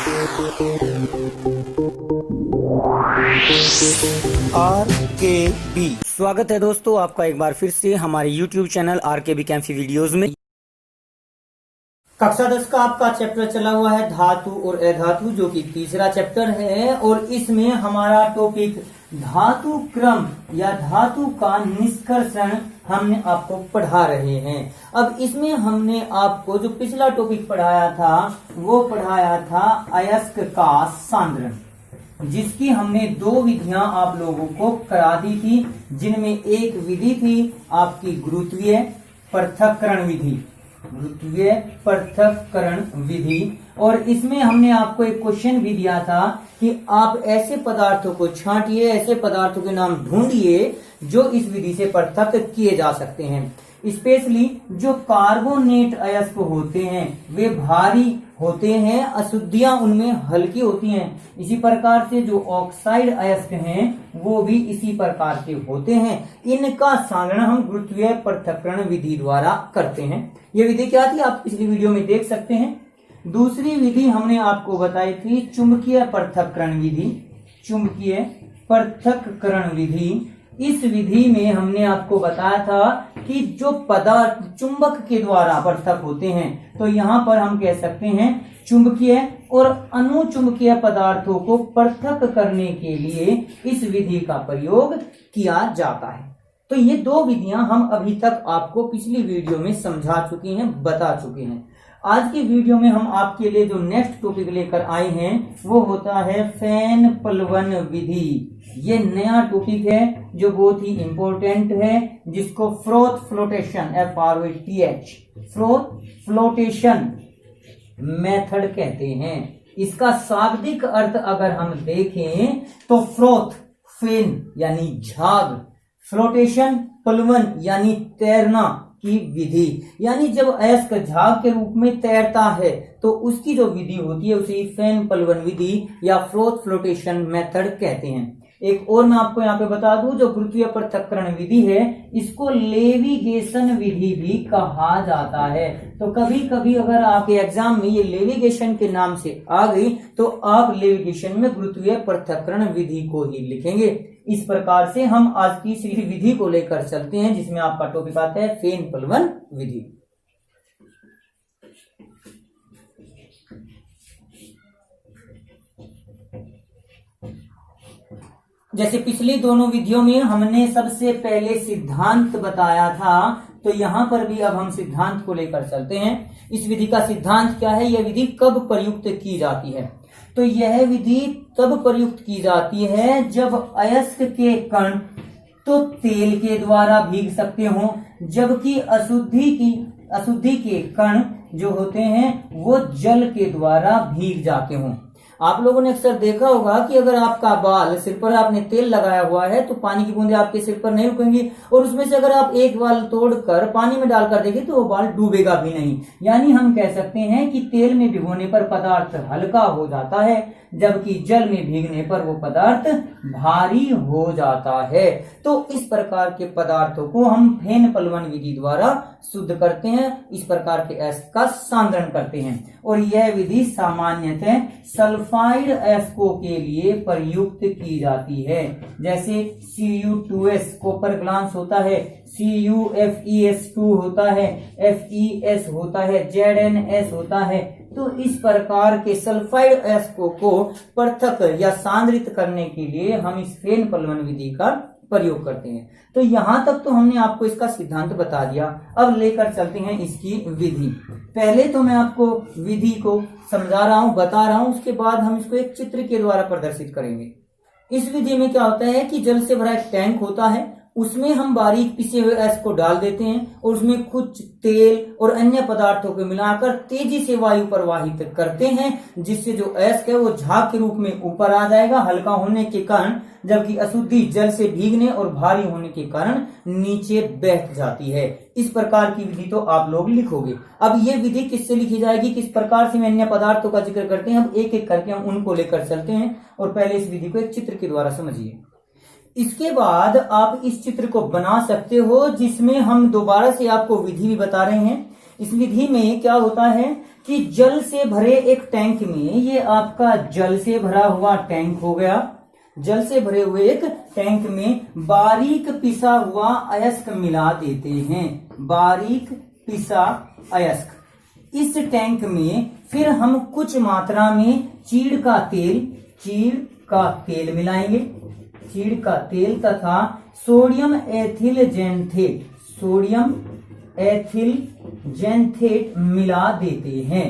RKB स्वागत है दोस्तों आपका एक बार फिर से हमारे YouTube चैनल RKB कैंफी वीडियोस में। कक्षा 10 का आपका चैप्टर चला हुआ है धातु और अधातु, जो कि तीसरा चैप्टर है और इसमें हमारा टॉपिक धातु क्रम या धातु का निष्कर्षण हमने आपको पढ़ा रहे हैं। अब इसमें हमने आपको जो पिछला टॉपिक पढ़ाया था वो पढ़ाया था अयस्क का सांद्रण, जिसकी हमने दो विधियां आप लोगों को करा दी थी, जिनमें एक विधि थी आपकी गुरुत्वीय पृथक्करण विधि, गुरुत्वीय पृथक्करण विधि। और इसमें हमने आपको एक क्वेश्चन भी दिया था कि आप ऐसे पदार्थों को छांटिए, ऐसे पदार्थों के नाम ढूंढिए जो इस विधि से पृथक किए जा सकते हैं। स्पेशली जो कार्बोनेट अयस्क होते हैं वे भारी होते हैं, अशुद्धियां उनमें हल्की होती हैं। इसी प्रकार से जो ऑक्साइड अयस्क हैं वो भी इसी प्रकार के होते हैं। इनका सांद्रण हम गुरुत्वीय पृथक्करण विधि द्वारा करते हैं। ये विधि क्या थी आप पिछली वीडियो में देख सकते हैं। दूसरी विधि हमने आपको बताई थी चुंबकीय पृथक्करण विधि, चुंबकीय पृथक्करण विधि। इस विधि में हमने आपको बताया था कि जो पदार्थ चुंबक के द्वारा पृथक होते हैं, तो यहाँ पर हम कह सकते हैं चुंबकीय और अनुचुंबकीय पदार्थों को पृथक करने के लिए इस विधि का प्रयोग किया जाता है। तो ये दो विधियां हम अभी तक आपको पिछली वीडियो में समझा चुके हैं, बता चुके हैं। आज की वीडियो में हम आपके लिए जो नेक्स्ट टॉपिक लेकर आए हैं वो होता है फैन प्लवन विधि। ये नया टॉपिक है जो बहुत ही इंपॉर्टेंट है, जिसको froth flotation FROTH froth flotation method कहते हैं। इसका शाब्दिक अर्थ अगर हम देखें तो फ्रोथ फेन यानी झाग, फ्लोटेशन प्लवन यानी तैरना की विधि, यानी जब अयस्क झाग के रूप में तैरता है तो उसकी जो विधि होती है उसे फैन प्लवन विधि या फ्रोथ फ्लोटेशन मेथड कहते हैं। एक और मैं आपको यहाँ पे बता दूं, जो गुरुत्वीय पृथक्करण विधि है इसको लेविगेशन विधि भी कहा जाता है। तो कभी कभी अगर आपके एग्जाम में ये लेविगेशन के नाम से आ गई तो आप लेविगेशन में गुरुत्वीय पृथक्करण विधि को ही लिखेंगे। इस प्रकार से हम आज की इस विधि को लेकर चलते हैं, जिसमें आपका टॉपिक आता है फैन प्लवन विधि। जैसे पिछली दोनों विधियों में हमने सबसे पहले सिद्धांत बताया था, तो यहां पर भी अब हम सिद्धांत को लेकर चलते हैं। इस विधि का सिद्धांत क्या है, यह विधि कब प्रयुक्त की जाती है? तो यह विधि तब प्रयुक्त की जाती है जब अयस्क के कण तो तेल के द्वारा भीग सकते हों, जबकि अशुद्धि के कण जो होते हैं वो जल के द्वारा भीग जाते हों। आप लोगों ने अक्सर देखा होगा कि अगर आपका बाल सिर पर आपने तेल लगाया हुआ है तो पानी की बूंदें आपके सिर पर नहीं रुकेंगी, और उसमें से अगर आप एक बाल तोड़कर पानी में डालकर देखें तो वो बाल डूबेगा भी नहीं। यानी हम कह सकते हैं कि तेल में भिगोने पर पदार्थ हल्का हो जाता है, जबकि जल में भीगने पर वो पदार्थ भारी हो जाता है। तो इस प्रकार के पदार्थों को हम फैन प्लवन विधि द्वारा शुद्ध करते हैं, इस प्रकार के अयस्क का सांद्रण करते हैं। और यह विधि सामान्यतः सल्फाइड अयस्कों के लिए प्रयुक्त की जाती है। जैसे Cu2S कॉपर ग्लांस होता है, CuFeS2 होता है, FeS होता है, ZnS होता है। तो इस प्रकार के सल्फाइड अयस्कों को पृथक या सांद्रित करने के लिए हम इस फैन प्लवन विधि का प्रयोग करते हैं। तो यहां तक तो हमने आपको इसका सिद्धांत बता दिया। अब लेकर चलते हैं इसकी विधि। पहले तो मैं आपको विधि को समझा रहा हूं, बता रहा हूं, उसके बाद हम इसको एक चित्र के द्वारा प्रदर्शित करेंगे। इस विधि में क्या होता है कि जल से भरा एक टैंक होता है, उसमें हम बारीक पिसे हुए अयस्क को डाल देते हैं और उसमें कुछ तेल और अन्य पदार्थों को मिलाकर तेजी से वायु प्रवाहित करते हैं, जिससे जो अयस्क है वो झाग के रूप में ऊपर आ जाएगा हल्का होने के कारण, जबकि अशुद्धि जल से भीगने और भारी होने के कारण नीचे बैठ जाती है। इस प्रकार की विधि तो आप लोग लिखोगे। अब ये विधि किससे लिखी जाएगी, किस प्रकार से अन्य पदार्थों का जिक्र करते हैं, अब एक एक करके हम उनको लेकर चलते हैं। और पहले इस विधि को एक चित्र के द्वारा समझिए। इसके बाद आप इस चित्र को बना सकते हो, जिसमें हम दोबारा से आपको विधि भी बता रहे हैं। इस विधि में क्या होता है कि जल से भरे एक टैंक में, ये आपका जल से भरा हुआ टैंक हो गया, जल से भरे हुए एक टैंक में बारीक पिसा हुआ अयस्क मिला देते हैं, बारीक पिसा अयस्क। इस टैंक में फिर हम कुछ मात्रा में चीड़ का तेल मिलाएंगे, चीड़ का तेल तथा सोडियम एथिल जेंथेट मिला देते हैं।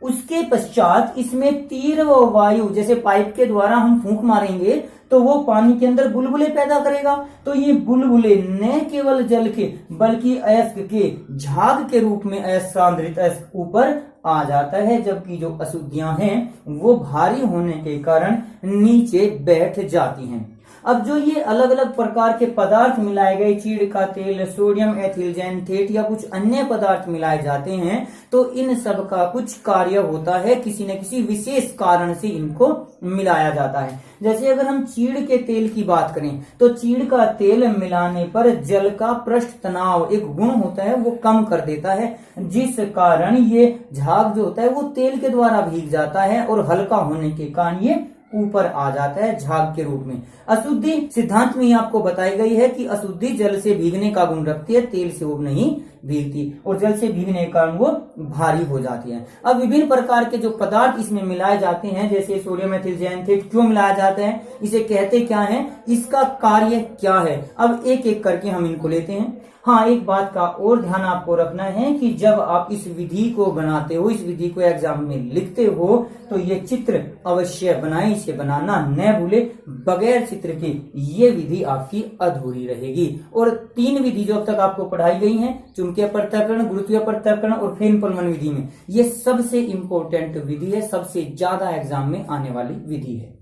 उसके पश्चात इसमें तीव्र वायु, जैसे पाइप के द्वारा हम फूंक मारेंगे तो वो पानी के अंदर बुलबुले पैदा करेगा। तो ये बुलबुले न केवल जल के बल्कि अयस्क के झाग के रूप में अयस्क सांद्रित अयस्क ऊपर आ जाता है, जबकि जो अशुद्धियां हैं वो भारी होने के कारण नीचे बैठ जाती हैं। अब जो ये अलग अलग प्रकार के पदार्थ मिलाए गए, चीड़ का तेल, सोडियम एथिल जेंथेट या कुछ अन्य पदार्थ मिलाए जाते हैं, तो इन सब का कुछ कार्य होता है, किसी न किसी विशेष कारण से इनको मिलाया जाता है। जैसे अगर हम चीड़ के तेल की बात करें तो चीड़ का तेल मिलाने पर जल का पृष्ठ तनाव एक गुण होता है वो कम कर देता है, जिस कारण ये झाग जो होता है वो तेल के द्वारा भीग जाता है और हल्का होने के कारण ये ऊपर आ जाता है झाग के रूप में। अशुद्धि सिद्धांत में ही आपको बताई गई है कि अशुद्धि जल से भीगने का गुण रखती है, तेल से वो नहीं भीगती और जल से भीगने के कारण वो भारी हो जाती है। अब विभिन्न प्रकार के जो पदार्थ इसमें मिलाए जाते हैं, जैसे सोडियम एथिल जेंथेट क्यों मिलाया जाता है, इसे कहते क्या है, इसका कार्य क्या है, अब एक एक करके हम इनको लेते हैं। हाँ, एक बात का और ध्यान आपको रखना है कि जब आप इस विधि को बनाते हो, इस विधि को एग्जाम में लिखते हो, तो ये चित्र अवश्य बनाए, इसे बनाना न भूले। बगैर चित्र के ये विधि आपकी अधूरी रहेगी। और 3 विधि जो अब तक आपको पढ़ाई गई हैं, चुंबकीय पृथक्करण, गुरुत्वीय पृथक्करण और फेन-पुलमन विधि में, ये सबसे इंपॉर्टेंट विधि है, सबसे ज्यादा एग्जाम में आने वाली विधि है।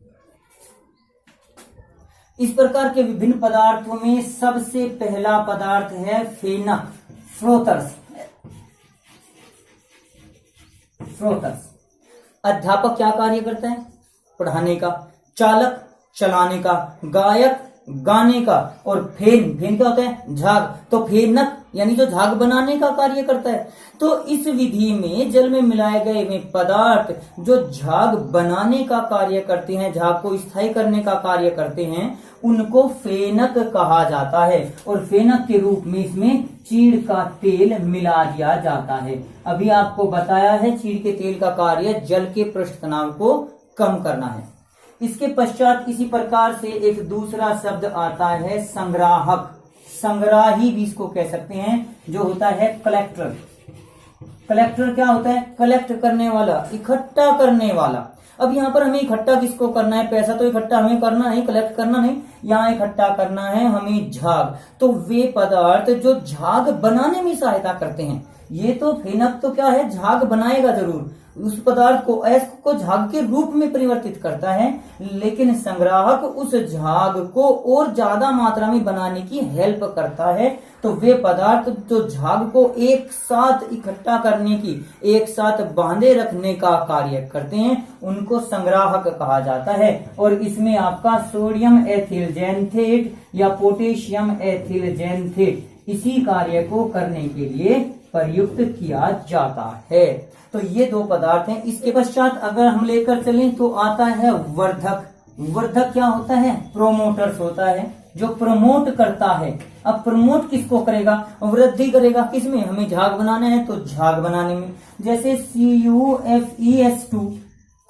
इस प्रकार के विभिन्न पदार्थों में सबसे पहला पदार्थ है फेनक, फ्रोथर्स। अध्यापक क्या कार्य करता है, पढ़ाने का, चालक चलाने का, गायक गाने का, और फेन क्या होता है, झाग, तो फेनक यानी जो झाग बनाने का कार्य करता है। तो इस विधि में जल में मिलाए गए में पदार्थ जो झाग बनाने का कार्य करते हैं, झाग को स्थायी करने का कार्य करते हैं, उनको फेनक कहा जाता है। और फेनक के रूप में इसमें चीड़ का तेल मिला दिया जाता है। अभी आपको बताया है चीड़ के तेल का कार्य जल के पृष्ठ तनाव को कम करना है। इसके पश्चात इसी प्रकार से एक दूसरा शब्द आता है संग्राहक, संग्राही भी इसको कह सकते हैं, जो होता है कलेक्टर। कलेक्टर क्या होता है, कलेक्ट करने वाला, इकट्ठा करने वाला। अब यहाँ पर हमें इकट्ठा किसको करना है, पैसा तो इकट्ठा हमें करना नहीं, कलेक्ट करना नहीं, यहाँ इकट्ठा करना है हमें झाग। तो वे पदार्थ जो झाग बनाने में सहायता करते हैं, ये तो फेनक तो क्या है, झाग बनाएगा जरूर, उस पदार्थ को, अयस्क को झाग के रूप में परिवर्तित करता है, लेकिन संग्राहक उस झाग को और ज्यादा मात्रा में बनाने की हेल्प करता है। तो वे पदार्थ जो झाग को एक साथ इकट्ठा करने की, एक साथ बांधे रखने का कार्य करते हैं, उनको संग्राहक कहा जाता है। और इसमें आपका सोडियम एथिल जेंथेट या पोटेशियम एथिल जेंथेट इसी कार्य को करने के लिए प्रयुक्त किया जाता है। तो ये 2 पदार्थ हैं। इसके पश्चात अगर हम लेकर चलें तो आता है वर्धक। वर्धक क्या होता है, प्रोमोटर्स होता है, जो प्रमोट करता है। अब प्रमोट किसको करेगा, वृद्धि करेगा, किसमें, हमें झाग बनाना है तो झाग बनाने में। जैसे CuFeS2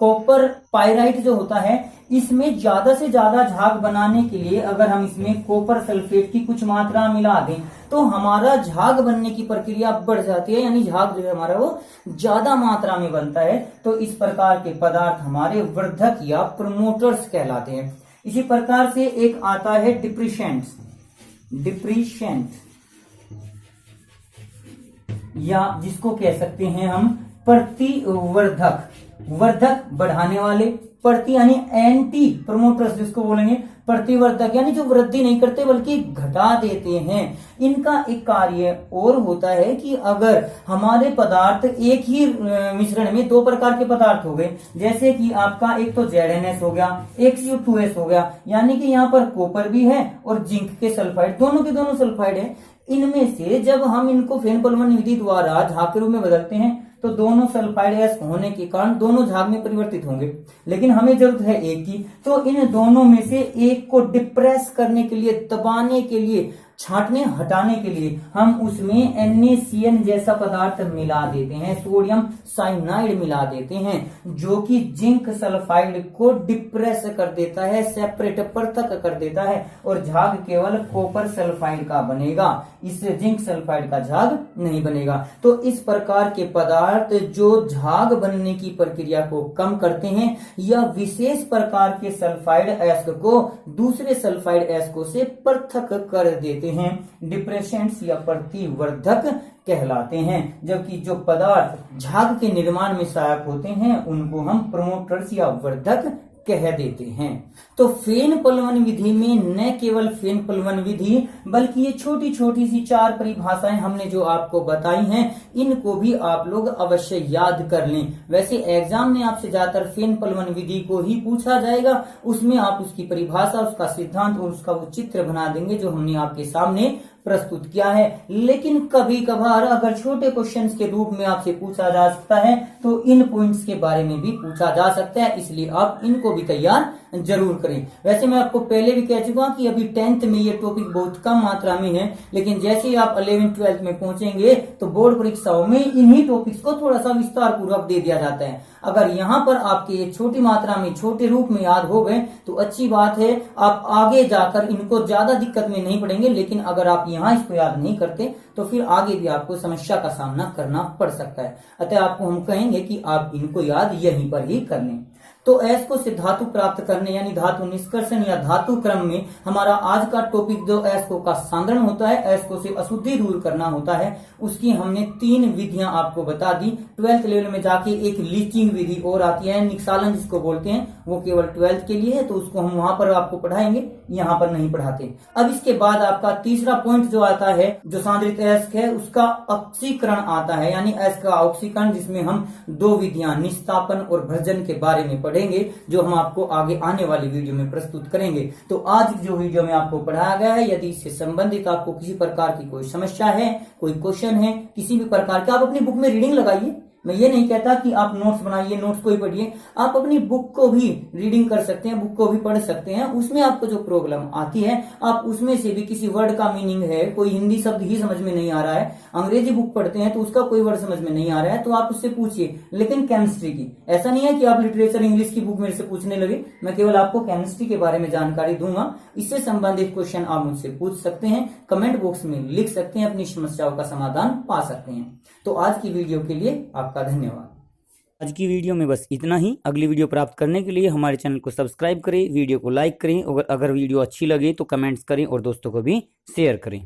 कॉपर पाइराइट जो होता है, इसमें ज्यादा से ज्यादा झाग बनाने के लिए अगर हम इसमें कॉपर सल्फेट की कुछ मात्रा मिला दें तो हमारा झाग बनने की प्रक्रिया बढ़ जाती है, यानी झाग जो है हमारा वो ज्यादा मात्रा में बनता है। तो इस प्रकार के पदार्थ हमारे वर्धक या प्रमोटर्स कहलाते हैं। इसी प्रकार से एक आता है डिप्रीशेंट, या जिसको कह सकते हैं हम प्रतिवर्धक। वर्धक बढ़ाने वाले, प्रति यानी एंटी प्रमोटर्स जिसको बोलेंगे, प्रतिवर्धक यानी जो वृद्धि नहीं करते बल्कि घटा देते हैं। इनका एक कार्य और होता है कि अगर हमारे पदार्थ एक ही मिश्रण में 2 प्रकार के पदार्थ हो गए, जैसे कि आपका एक तो ZnS हो गया, एक CO2S हो गया, यानी कि यहाँ पर कॉपर भी है और जिंक के सल्फाइड, दोनों के दोनों सल्फाइड है। इनमें से जब हम इनको फेन-पुलमन विधि द्वारा झाग के रूप में बदलते हैं तो दोनों सल्फाइड एस होने के कारण दोनों झाग में परिवर्तित होंगे, लेकिन हमें जरूरत है एक की। तो इन दोनों में से एक को डिप्रेस करने के लिए, दबाने के लिए, छांटने हटाने के लिए हम उसमें NaCN जैसा पदार्थ मिला देते हैं, सोडियम साइनाइड मिला देते हैं, जो कि जिंक सल्फाइड को डिप्रेस कर देता है, सेपरेट पृथक कर देता है, और झाग केवल कॉपर सल्फाइड का बनेगा, इससे जिंक सल्फाइड का झाग नहीं बनेगा। तो इस प्रकार के पदार्थ जो झाग बनने की प्रक्रिया को कम करते हैं या विशेष प्रकार के सल्फाइड एस्क को दूसरे सल्फाइड एस्को से पृथक कर देते हैं, डिप्रेसेंट्स या प्रतिवर्धक कहलाते हैं। जबकि जो पदार्थ झाग के निर्माण में सहायक होते हैं उनको हम प्रोमोटर्स या वर्धक कह देते हैं। तो फेन पलवन विधि में न केवल फेन पलवन विधि बल्कि ये छोटी छोटी सी 4 परिभाषाएं हमने जो आपको बताई हैं, इनको भी आप लोग अवश्य याद कर लें। वैसे एग्जाम में आपसे ज्यादातर फेन पलवन विधि को ही पूछा जाएगा, उसमें आप उसकी परिभाषा, उसका सिद्धांत और उसका वो चित्र बना देंगे जो हमने आपके सामने प्रस्तुत किया है। लेकिन कभी कभार अगर छोटे क्वेश्चंस के रूप में आपसे पूछा जा सकता है तो इन पॉइंट्स के बारे में भी पूछा जा सकता है, इसलिए आप इनको भी तैयार जरूर करें। वैसे मैं आपको पहले भी कह चुका कि अभी 10th में ये टॉपिक बहुत कम मात्रा में है, लेकिन जैसे ही आप 11th 12th में पहुंचेंगे तो बोर्ड परीक्षाओं में इन्हीं टॉपिक्स को थोड़ा सा विस्तार पूर्वक दे दिया जाता है। अगर यहाँ पर आपके ये छोटी मात्रा में, छोटे रूप में याद हो गए तो अच्छी बात है, आप आगे जाकर इनको ज्यादा दिक्कत में नहीं पड़ेंगे। लेकिन अगर आप यहाँ इसको याद नहीं करते तो फिर आगे भी आपको समस्या का सामना करना पड़ सकता है। अतः आपको हम कहेंगे कि आप इनको याद यहीं पर ही कर लें। तो एस को से धातु प्राप्त करने यानी धातु निष्कर्षण या धातु क्रम में हमारा आज का टॉपिक जो एस को का सांद्रण होता है, एस को से अशुद्धि दूर करना होता है, उसकी हमने 3 विधियां आपको बता दी। 12th लेवल में जाके एक लीचिंग विधि और आती है, निक्षालन जिसको बोलते हैं, वो केवल 12th के लिए है, तो उसको हम वहां पर आपको पढ़ाएंगे, यहाँ पर नहीं पढ़ाते। अब इसके बाद आपका तीसरा पॉइंट जो आता है, जो सांद्रित एस्क है उसका ऑक्सीकरण आता है, यानी एस्क का ऑक्सीकरण, जिसमें हम 2 विधियां निस्तापन और भर्जन के बारे में पढ़ेंगे, जो हम आपको आगे आने वाली वीडियो में प्रस्तुत करेंगे। तो आज जो वीडियो में आपको पढ़ाया गया है, यदि इससे संबंधित आपको किसी प्रकार की कोई समस्या है, कोई क्वेश्चन है, किसी भी प्रकार का, आप अपनी बुक में रीडिंग लगाइए। मैं ये नहीं कहता कि आप नोट्स बनाइए, नोट्स को ही पढ़िए, आप अपनी बुक को भी रीडिंग कर सकते हैं, बुक को भी पढ़ सकते हैं। उसमें आपको जो प्रॉब्लम आती है, आप उसमें से भी किसी वर्ड का मीनिंग है, कोई हिंदी शब्द ही समझ में नहीं आ रहा है, अंग्रेजी बुक पढ़ते हैं तो उसका कोई वर्ड समझ में नहीं आ रहा है, तो आप उससे पूछिए। लेकिन केमिस्ट्री की ऐसा नहीं है कि आप लिटरेचर इंग्लिश की बुक मेरे से पूछने लगे, मैं केवल आपको केमिस्ट्री के बारे में जानकारी दूंगा। इससे संबंधित क्वेश्चन आप मुझसे पूछ सकते हैं, कमेंट बॉक्स में लिख सकते हैं, अपनी समस्याओं का समाधान पा सकते हैं। तो आज की वीडियो के लिए आपका धन्यवाद। आज की वीडियो में बस इतना ही। अगली वीडियो प्राप्त करने के लिए हमारे चैनल को सब्सक्राइब करें, वीडियो को लाइक करें, और अगर वीडियो अच्छी लगे तो कमेंट्स करें और दोस्तों को भी शेयर करें।